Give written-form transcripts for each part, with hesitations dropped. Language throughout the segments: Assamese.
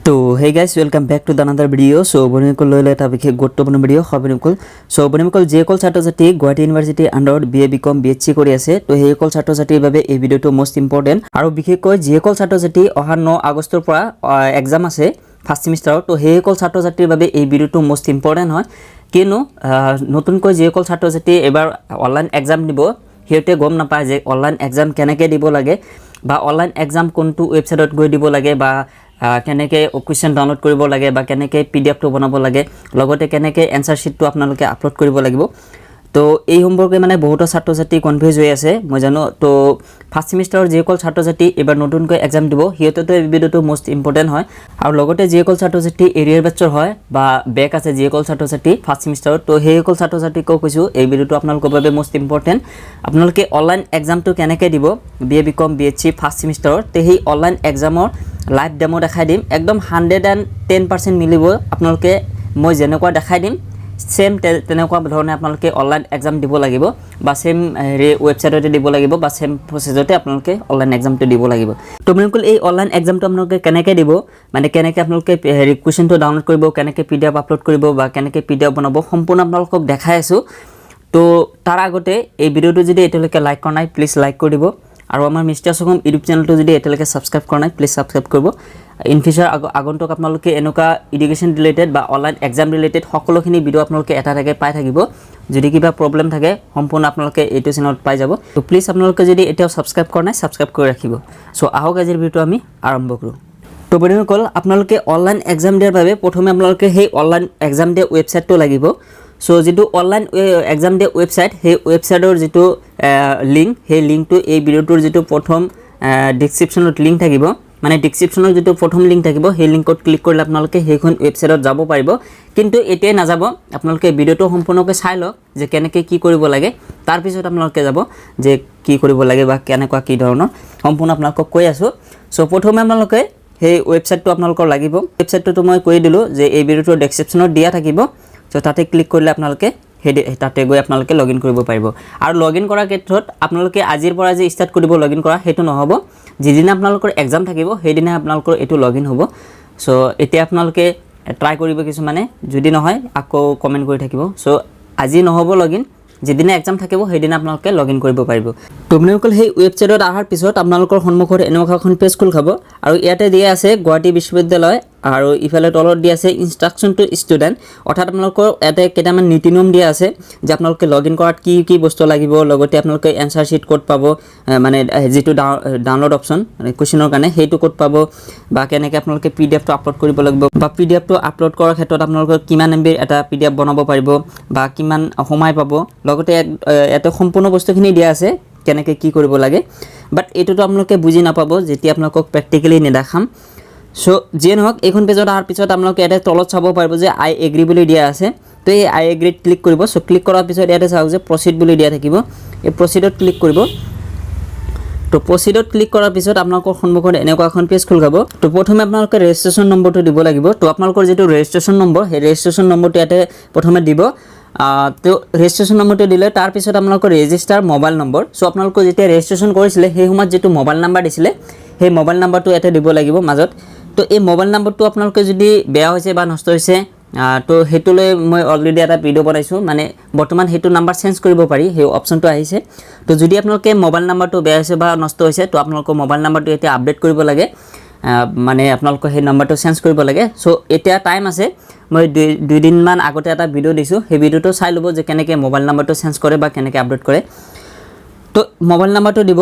तो hey guys, welcome back to the another video. So বনিকল লৈ এটা বিশেষ গুৰুত্বপূৰ্ণ ভিডিও বনিকল বনিকল যেকল ছাত্ৰ-ছাত্ৰী গুৱাহাটী ইউনিভাৰ্চিটি আন্ডাৰত BCom BSc কৰি আছে তো হেকল ছাত্ৰ-ছাত্ৰীৰ বাবে এই ভিডিওটো মোস্ট ইম্পৰ্টেন্ট আৰু বিশেষকৈ যেকল ছাত্ৰ-ছাত্ৰী অহা 9 আগষ্টৰ পৰা এক্সাম আছে ফাৰ্স্ট সেমিষ্টাৰৰ তো হেকল ছাত্ৰ-ছাত্ৰীৰ বাবে এই ভিডিওটো মোস্ট ইম্পৰ্টেন্ট হয় কিনো নতুনকৈ যেকল ছাত্ৰ-ছাত্ৰী এবাৰ অনলাইন এক্সাম দিব হেতে গম নাপায় যে অনলাইন এক্সাম কেনেকৈ দিব লাগে বা অনলাইন এক্সাম কোনটো ওয়েবসাইটত গৈ দিব লাগে বা কেনেকৈ কোৱেশ্চন ডাউনলোড কৰিব লাগে বা কেনেকৈ PDF টো বনাব লাগে লগতে কেনেকৈ এনসাৰ শিটটো আপোনালোকে আপলোড কৰিব লাগিব তো এই সম্পৰ্কে মানে বহুত ছাত্ৰ-ছাত্ৰী কনফিউজ হৈ আছে মই জানো তো ফাৰ্স্ট সেমিষ্টাৰৰ যেকল ছাত্ৰ-ছাত্ৰী এবাৰ নতুনকৈ এক্সাম দিব হিয়তেতো এই ভিডিওটো মোস্ট ইম্পৰ্টেন্ট হয় আৰু লগতে যেকল ছাত্ৰ-ছাত্ৰী এৰিয়াৰ বেচৰ হয় বা বেক আছে যেকল ছাত্ৰ-ছাত্ৰী ফাৰ্স্ট সেমিষ্টাৰত তো হেকল ছাত্ৰ-ছাত্ৰীক কৈছো এই ভিডিওটো আপোনালোকৰ বাবে মোস্ট ইম্পৰ্টেন্ট আপোনালোকে অনলাইন এক্সামটো কেনেকৈ দিব BCom BSc ফাৰ্স্ট সেমিষ্টাৰৰ তে সেই অনলাইন এক্সামৰ লাইভ ডেমো দেখাই দিম একদম 110% মিলিব আপোনালোকে মই যেনেকুৱা দেখাই দিম সেম তেনেকুৱা ধৰণে আপোনালোকে অনলাইন এক্সাম দিব লাগিব বা সেম ওয়েবসাইটতে দিব লাগিব বা সেম প্ৰসেছতে আপোনালোকে অনলাইন এক্সামটো দিব লাগিব তো মনকল এই অনলাইন এক্সামটো আপোনালোকে কেনেকৈ দিব মানে কেনেকৈ আপোনালোকে কোৱেশ্চনটো ডাউনলোড কৰিব কেনেকৈ PDF আপলোড কৰিব বা কেনেকৈ PDF বনাব সম্পূৰ্ণ আপোনালোকক দেখাই আছো তো তাৰ আগতে এই ভিডিওটো যদি এতিয়ালৈকে লাইক কৰা নাই প্লিজ লাইক কৰি দিব আৰু আমাৰ মিষ্টাৰ সগম ইউটিউব চেনেলটো যদি এতিয়ালৈকে সাবস্ক্ৰাইব কৰা নাই প্লিজ সাবস্ক্ৰাইব কৰিব ইন ফিউচাৰ আগন্তুক আপোনালোকে এনেকুৱা এডুকেশ্যন ৰিলেটেড বা অনলাইন এক্সাম ৰিলেটেড সকলোখিনি ভিডিও আপোনালোকে এটা এটাকৈ পাই থাকিব যদি কিবা প্ৰবলেম থাকে সম্পূৰ্ণ আপোনালোকে এইটো চেনেলত পাই যাব তো প্লিজ আপোনালোকে যদি এতিয়াও সাবস্ক্ৰাইব কৰা নাই সাবস্ক্ৰাইব কৰি ৰাখিব সো আহক আজিৰ ভিডিওটো আমি আৰম্ভ কৰোঁ তো বন্ধুসকল আপোনালোকে অনলাইন এক্সাম দিয়াৰ বাবে প্ৰথমে আপোনালোকে সেই অনলাইন এক্সাম দিয়া ওয়েবসাইটটো লাগিব সো যেটো অনলাইন এক্সাম দিয়া ওয়েবসাইট সেই ওয়েবসাইটৰ যেটো লিংক সেই লিংকটো এই ভিডিওটোৰ যেটো প্ৰথম ডেসক্ৰিপচনত লিংক থাকিব মানে ডেসক্ৰিপচনৰ যেটো প্ৰথম লিংক থাকিব সেই লিংকত ক্লিক কৰিলে আপোনালোকে সেইখন ওয়েবসাইটত যাব পাৰিব কিন্তু এতিয়াই নাযাব আপোনালোকে ভিডিওটো সম্পূৰ্ণকৈ চাই লওক যে কেনেকৈ কি কৰিব লাগে তাৰ পিছত আপোনালোকে যাব যে কি কৰিব লাগে বা কেনেকুৱা কি ধৰণৰ সম্পূৰ্ণ আপোনালোকক কৈ আছো সো প্ৰথমে আপোনালোকে সেই ওয়েবসাইটটো আপোনালোকৰ লাগিব ওয়েবসাইটটো মই কৈ দিলো যে এই ভিডিওটোৰ ডেসক্ৰিপচনত দিয়া থাকিব সো তাতে ক্লিক কৰিলে আপোনালোকে তাতে গৈ আপোনালোকে লগইন কৰিব পাৰিব আৰু লগইন কৰাৰ ক্ষেত্ৰত আপোনালোকে আজিৰ পৰা যে ষ্টাৰ্ট কৰিব লগইন কৰা হেতু নহব যিদিনা আপোনালোকৰ এক্সাম থাকিব সেইদিনা আপোনালোকৰ এটো লগইন হ'ব সো এতিয়া আপোনালোকে ট্ৰাই কৰিব কিছু মানে যদি নহয় আকৌ কমেন্ট কৰি থাকিব সো আজি নহব লগইন যেদিনা এক্সাম থাকিব সেইদিনা আপোনালোকে লগইন কৰিব পাৰিব তো আপোনালোকৰ সেই ওয়েবসাইটত আহাৰ পিছত আপোনালোকৰ সন্মুখত এনেকুৱাখন পেজ খুল খাব আৰু ইয়াতে দিয়া আছে গুৱাহাটী বিশ্ববিদ্যালয় আৰু ইফালে তলত দিয়া আছে ইনস্ট্ৰাকচন টু ষ্টুডেন্ট অৰ্থাৎ আপোনালোকৰ এতে কেটামান নীতি নিয়ম দিয়া আছে যে আপোনালোকে লগইন কৰাত কি কি বস্তু লাগিব লগতে আপোনালোকে এনসাৰ শিট কোড পাব মানে যেটো ডাউনলোড অপচন মানে কোৱেশ্চনৰ কাৰণে হেতু কোড পাব বা কেনেকৈ আপোনালোকে PDF টো আপলোড কৰিব লাগিব বা PDF টো আপলোড কৰাৰ ক্ষেত্ৰত আপোনালোকৰ কিমান MB এটা PDF বনাব পাৰিব বা কিমান সময় পাব লগতে এতে সম্পূৰ্ণ বস্তুখিনি দিয়া আছে কেনেকৈ কি কৰিব লাগে বাট এটোটো আপোনালোকে বুজি নাপাব যেতিয়া আপোনালোকক প্ৰ্যাকটিক্যালি নেদেখাম সো যে নহক এখন পেজত আহাৰ পিছত আপোনালোকে এটা তলত চাব পাৰিব যে আই এগ্ৰি বুলি দিয়া আছে তো এই আই এগ্ৰিত ক্লিক কৰিব সো ক্লিক কৰাৰ পিছত ইয়াতে চাওক যে প্ৰসিড বুলি দিয়া থাকিব এই প্ৰসিডত ক্লিক কৰিব তো প্ৰসিডত ক্লিক কৰাৰ পিছত আপোনালোকৰ সন্মুখত এনেকুৱা এখন পেজ খুল খাব তো প্ৰথমে আপোনালোকে ৰেজিষ্ট্ৰেচন নম্বৰটো দিব লাগিব তো আপোনালোকৰ যেটো ৰেজিষ্ট্ৰেচন নম্বৰ সেই ৰেজিষ্ট্ৰেচন নম্বৰটো ইয়াতে প্ৰথমে দিব তো ৰেজিষ্ট্ৰেচন নম্বৰটো দিলে তাৰ পিছত আপোনালোকৰ ৰেজিষ্টাৰ মোবাইল নম্বৰ সো আপোনালোকৰ যেতিয়া ৰেজিষ্ট্ৰেচন কৰিছিলে সেই সময়ত যেটো মোবাইল নাম্বাৰ দিছিলে সেই মোবাইল নাম্বাৰটো ইয়াতে দিব লাগিব মাজত তো এই মোবাইল নাম্বাৰটো আপোনালোকে যদি বেয়া হৈছে বা নষ্ট হৈছে তো হেতুলৈ মই অলৰেডি এটা ভিডিও বনাইছো মানে বৰ্তমান হেতু নাম্বাৰ চেঞ্জ কৰিব পাৰি সেই অপচনটো আহিছে তো যদি আপোনালোকে মোবাইল নাম্বাৰটো বেয়া হৈছে বা নষ্ট হৈছে তো আপোনালোকৰ মোবাইল নাম্বাৰটো এতিয়া আপডেট কৰিব লাগে মানে আপোনালোকৰ সেই নাম্বাৰটো চেঞ্জ কৰিব লাগে সো এতিয়া টাইম আছে মই 2 দিন মান আগতে এটা ভিডিও দিছো সেই ভিডিওটো চাই লব যে কেনেকৈ মোবাইল নাম্বাৰটো চেঞ্জ কৰে বা কেনেকৈ আপডেট কৰে তো মোবাইল নাম্বাৰটো দিব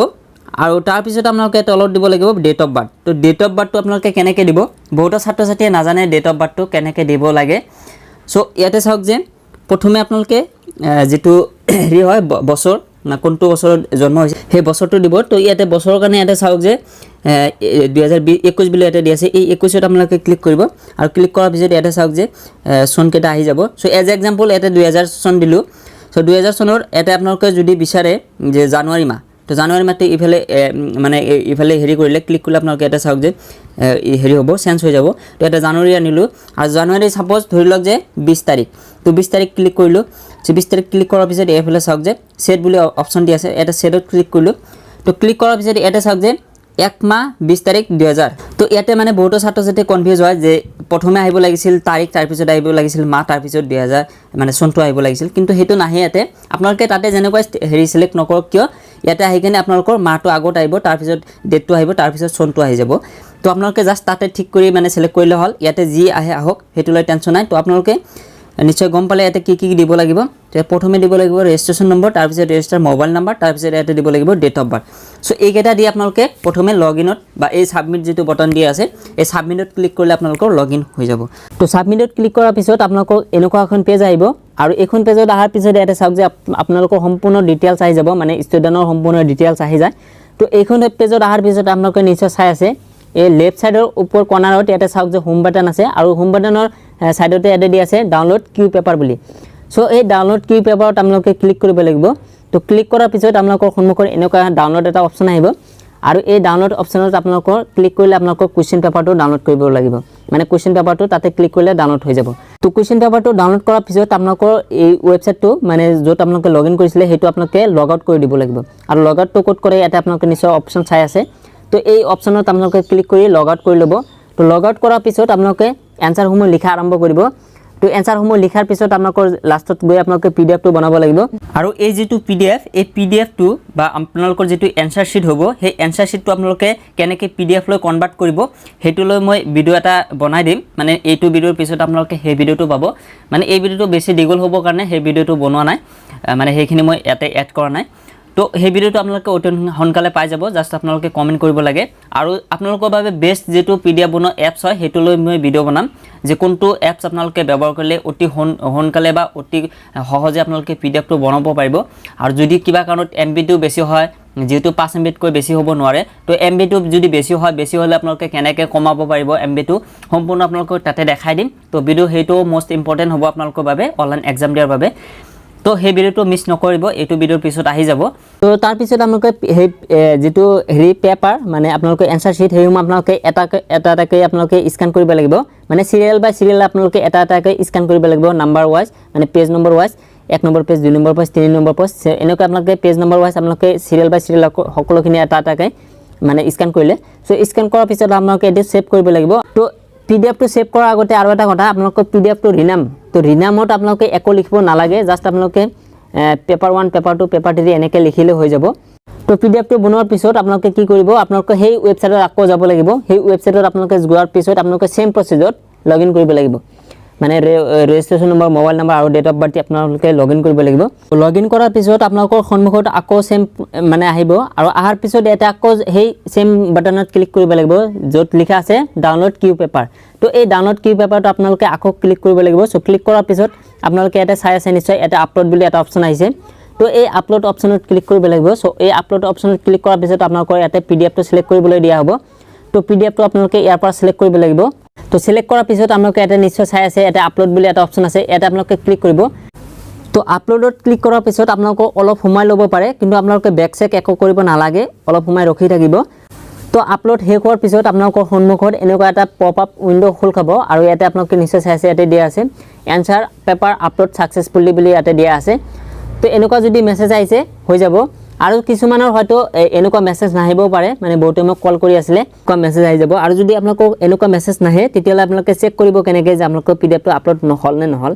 আৰু তাৰ পিছত আপোনালোকে তলত দিব লাগিব ডেট অফ বাৰ্থ তো ডেট অফ বাৰ্থটো আপোনালোকে কেনেকৈ দিব বহুত ছাত্ৰ-ছাত্ৰীয়ে নাজানে ডেট অফ বাৰ্থটো কেনেকৈ দিব লাগে সো ইয়াতে চাওক যে প্ৰথমে আপোনালোকে যেটো হেৰি হয় বছৰ না কোনটো বছৰত জন্ম হৈছে সেই বছৰটো দিব তো ইয়াতে বছৰৰ কাৰণে ইয়াতে চাওক যে 2021 বুলি ইয়াতে দি আছে এই 21ত আপোনালোকে ক্লিক কৰিব আৰু ক্লিক কৰাৰ পিছত ইয়াতে চাওক যে সন কেটা আহি যাব সো এজ এক্সাম্পল ইয়াতে 2000 সন দিলো সো 2000 সনৰ ইয়াতে আপোনালোকে যদি বিচাৰে যে জানুৱাৰী মাহ তো জানুৱাৰী মাহটো ইফালে মানে ইফালে হেৰি কৰিলে ক্লিক কৰিলে আপোনালোকে এটা চাওক যে হেৰি হ'ব চেঞ্জ হৈ যাব তো এটা জানুৱাৰী আনিলো আৰু জানুৱাৰী সাপোজ ধৰি লওক যে 20 তাৰিখ তো 20 তাৰিখ ক্লিক কৰিলো 20 তাৰিখ ক্লিক কৰাৰ পিছত এফালে চাওক যে সেট বুলি অপচন দি আছে এটা সেটত ক্লিক কৰিলো তো ক্লিক কৰাৰ পিছত এটা চাওক যে 1 মাহ 20 তাৰিখ 2000 তো ইয়াতে মানে বহুতো ছাত্ৰ ছাত্ৰী কনফিউজ হয় যে প্ৰথমে আহিব লাগিছিল তাৰিখ তাৰ পিছত আহিব লাগিছিল মাহ তাৰ পিছত 2000 মানে চনটো আহিব লাগিছিল কিন্তু হেতু নাহে ইয়াতে আপোনালোকে তাতে যেনেকৈ হেৰি সিলেক্ট নকৰক কিয় ইয়াতে আহি কিনে আপোনালোকৰ মাহটো আগত আহিব তাৰ পিছত ডেটটো আহিব তাৰ পিছত চনটো আহি যাব তো আপোনালোকে জাস্ট তাতে ঠিক কৰি মানে সিলেক্ট কৰিলে হ'ল ইয়াতে যি আহে আহক হেতুলৈ টেনচন নাই তো আপোনালোকে নিশ্চয় গম পালে ইয়াতে কি দিব লাগিব তে প্ৰথমে দিব লাগিব ৰেজিষ্ট্ৰেচন নম্বৰ তাৰ পিছত ৰেজিষ্টাৰ মোবাইল নম্বৰ তাৰ পিছত ইয়াতে দিব লাগিব ডেট অফ বাৰ্থ সো এইকেইটা দি আপোনালোকে প্ৰথমে লগইনত বা এই সাবমিট যেটো বটন দি আছে এই সাবমিটত ক্লিক কৰিলে আপোনালোকৰ লগইন হৈ যাব তো সাবমিটত ক্লিক কৰাৰ পিছত আপোনালোকৰ এনেকুৱা এখন পেজ আহিব আৰু এখন পেজত আহাৰ পিছত ইয়াতে চাওক যে আপোনালোকৰ সম্পূৰ্ণ ডিটেইলছ আহি যাব মানে ষ্টুডেন্টৰ সম্পূৰ্ণ ডিটেইলছ আহি যায় তো এইখন পেজত আহাৰ পিছত আপোনালোকে নিশ্চয় চাই আছে এই লেফট সাইডৰ ওপৰ কৰ্নাৰত ইয়াতে চাওক যে হোম বাটন আছে আৰু হোম বাটনৰ সাইডতে ইয়াতে দি আছে ডাউনলোড কিউ পেপাৰ বুলি সো এই ডাউনলোড কিউ পেপাৰত আপোনালোকে ক্লিক কৰিব লাগিব তো ক্লিক কৰাৰ পিছত আপোনালোকৰ সন্মুখত এনেকুৱা ডাউনলোড এটা অপচন আহিব আৰু এই ডাউনলোড অপচনত আপোনালোকৰ ক্লিক কৰিলে আপোনালোকৰ কোৱেশ্চন পেপাৰটো ডাউনলোড কৰিব লাগিব মানে কোৱেশ্চন পেপাৰটো তাতে ক্লিক কৰিলে ডাউনলোড হৈ যাব তো কোৱেশ্চন পেপাৰটো ডাউনলোড কৰাৰ পিছত আপোনালোকৰ এই ৱেবসাইটটো মানে য'ত আপোনালোকে লগইন কৰিছিলে হেতু আপোনালোকে লগ আউট কৰি দিব লাগিব আৰু লগ আউটটো ক'ত কৰে ইয়াতে আপোনালোকে নিশ্চয় অপচন চাই আছে তো এই অপচনত আপোনালোকে ক্লিক কৰি লগ আউট কৰি ল'ব তো লগ আউট কৰাৰ পিছত আপোনালোকে এনসাৰসমূহ লিখা আৰম্ভ কৰিব তো এনসাৰসমূহ লিখাৰ পিছত আপোনালোকৰ লাষ্টত গৈ আপোনালোকে পিডিএফটো বনাব লাগিব আৰু এই যেটো পিডিএফ এই পিডিএফটো বা আপোনালোকৰ যেটো এনসাৰ শীট হ'ব সেই এনসাৰ শীটটো আপোনালোকে কেনেকৈ পিডিএফ লৈ কনভাৰ্ট কৰিব হেতুলৈ মই ভিডিও এটা বনাই দিম মানে এইটো ভিডিওৰ পিছত আপোনালোকে সেই ভিডিওটো পাব মানে এই ভিডিওটো বেছি দীঘল হ'ব কাৰণে সেই ভিডিওটো বনোৱা নাই মানে সেইখিনি মই ইয়াতে এড কৰা নাই তো সেই ভিডিওটো আপোনালোকে অতি সোনকালে পাই যাব জাস্ট আপোনালোকে কমেন্ট কৰিব লাগে আৰু আপোনালোকৰ বাবে বেষ্ট যেটো পিডিএফ বনোৱা এপছ হয় হেতুলৈ মই ভিডিও বনাম যে কোনটো এপছ আপোনালোকে ব্যৱহাৰ কৰিলে অতি সোনকালে বা অতি সহজে আপোনালোকে পিডিএফটো বনাব পাৰিব আৰু যদি কিবা কাৰণত এমবিটো বেছি হয় যেটো 5 এমবিত কৈ বেছি হ'ব নোৱাৰে তো এমবিটো যদি বেছি হলে আপোনালোকে কেনেকৈ কমাব পাৰিব এমবিটো সম্পূৰ্ণ আপোনালোকক তাতে দেখাই দিম তো ভিডিও হেতু মোস্ট ইম্পৰ্টেন্ট হ'ব আপোনালোকৰ বাবে অনলাইন এক্সাম দিয়াৰ বাবে তো সেই ভিডিওটো মিস নকৰিব এইটো ভিডিওৰ পিছত আহি যাব তো তাৰ পিছত আপোনালোকে সেই যেটো হেৰি পেপাৰ মানে আপোনালোকে এনসাৰ শীট হেৰিম আপোনালোকে এটাকৈ আপোনালোকে স্ক্যান কৰিব লাগিব মানে সিৰিয়েল বাই সিৰিয়েল আপোনালোকে এটাকৈ স্ক্যান কৰিব লাগিব নাম্বাৰ ওয়াইজ মানে page number wise 1 number page 2 number page 3 number page এনেকৈ আপোনালোকে পেজ নম্বৰ ওয়াইজ আপোনালোকে সিৰিয়েল বাই সিৰিয়েল সকলোখিনি এটাকৈ মানে স্ক্যান কৰিলে সো স্ক্যান কৰাৰ পিছত আপোনালোকে এটো সেভ কৰিব লাগিব তো পিডিএফ টো সেভ কৰাৰ আগতে আৰু এটা কথা আপোনালোকে পিডিএফ টো ৰিনাম তো ৰিনামত আপোনালোকে একো লিখিব নালাগে জাস্ট আপোনালোকে পেপাৰ 1 পেপাৰ 2 পেপাৰ 3 এনেকৈ লিখিলে হৈ যাব তো পিডিএফ টো বনোৱাৰ পিছত আপোনালোকে কি কৰিব আপোনালোকে সেই ৱেবসাইটত আকৌ যাব লাগিব সেই ৱেবসাইটত আপোনালোকে যোৱাৰ পিছত আপোনালোকে সেম প্ৰসেছত লগইন কৰিব লাগিব মানে ৰেজিষ্ট্ৰেচন নম্বৰ মোবাইল নম্বৰ আৰু ডেট অফ বাৰ্থ আপোনালোকে লগইন কৰিব লাগিব লগইন কৰাৰ পিছত আপোনালোকৰ সন্মুখত আকৌ সেম মানে আহিব আৰু আহাৰ পিছত এটা আকৌ সেই সেম বাটনত ক্লিক কৰিব লাগিব য'ত লিখা আছে ডাউনলোড কিউ পেপাৰ তো এই ডাউনলোড কিউ পেপাৰটো আপোনালোকে আকৌ ক্লিক কৰিব লাগিব সো ক্লিক কৰাৰ পিছত আপোনালোকে এটা চাই আছে নিশ্চয় এটা আপলোড বুলি এটা অপচন আহিছে তো এই আপলোড অপচনত ক্লিক কৰিব লাগিব সো এই আপলোড অপচনত ক্লিক কৰাৰ পিছত আপোনালোকৰ ইয়াতে পিডিএফটো সিলেক্ট কৰিবলৈ দিয়া হ'ব তো পিডিএফটো আপোনালোকে ইয়াৰ পৰা সিলেক্ট কৰিব লাগিব তো সিলেক্ট কৰাৰ পিছত আপোনালোকে এটা নিশ্চয় চাই আছে এটা আপলোড বুলি এটা অপচন আছে এটা আপোনালোকে ক্লিক কৰিব তো আপলোডত ক্লিক কৰাৰ পিছত আপোনালোকক অলপ সময় ল'ব পাৰে কিন্তু আপোনালোকে বেক চেক একো কৰিব নালাগে অলপ সময় ৰখি থাকিব তো আপলোড শেষ হোৱাৰ পিছত আপোনালোকৰ সন্মুখত এনেকুৱা এটা পপ আপ উইন্ডো খোল খাব আৰু ইয়াতে আপোনালোকে নিশ্চয় চাই আছে ইয়াতে দিয়া আছে এনসাৰ পেপাৰ আপলোড সাকসেসফুলি বুলি ইয়াতে দিয়া আছে তো এনেকুৱা যদি মেছেজ আহিছে হৈ যাব আৰু কিছুমানৰ হয়তো এনেকুৱা মেছেজ নাহিব পাৰে মানে বহুতে মোক কল কৰি আছিল কোৱা মেছেজ আহি যাব আৰু যদি আপোনালোকক এনেকুৱা মেছেজ নাহে তেতিয়ালে আপোনালোকে চেক কৰিব কেনেকৈ যে আপোনালোকৰ পিডিএফটো আপলোড নহল নে নহল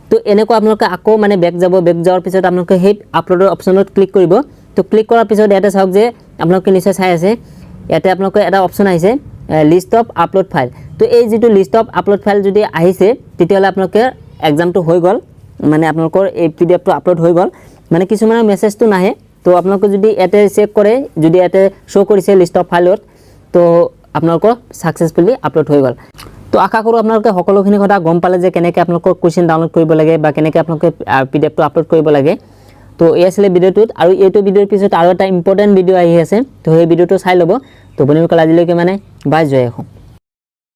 তো এনেকুৱা আপোনালোকে আকৌ মানে বেক যাৱাৰ পিছত আপোনালোকে সেই আপলোডৰ অপচনত ক্লিক কৰিব তো ক্লিক কৰাৰ পিছত ইয়াতে চাওক যে আপোনালোকে নিশ্চয় চাই আছে ইয়াতে আপোনালোকে এটা অপচন আহিছে লিষ্ট অফ আপলোড ফাইল তো এই যেটো লিষ্ট অফ আপলোড ফাইল যদি আহিছে তেতিয়ালে আপোনালোকে এক্সামটো হৈ গল মানে আপোনালোকৰ এই পিডিএফটো আপলোড হৈ গল মানে কিছুমানৰ মেছেজটো নাহে তো আপোনালোকে যদি এতে চেক কৰে যদি এতে শো কৰিছে লিষ্ট অফ ফাইলত তো আপোনালোকৰ সাকসেসফুলি আপলোড হৈ গল তো আশা কৰো আপোনালোকে সকলোখিনি কথা গম পালে যে কেনেকৈ আপোনালোকৰ কোৱেশ্চন ডাউনলোড কৰিব লাগে বা কেনেকৈ আপোনালোকে পিডিএফটো আপলোড কৰিব লাগে তো এই আছিল ভিডিওটোত আৰু এইটো ভিডিওৰ পিছত আৰু এটা ইম্পৰ্টেন্ট ভিডিও আহি আছে তো সেই ভিডিওটো চাই ল'ব তো বন্ধুসকল আজিলৈকে মানে বাই জয় অসম।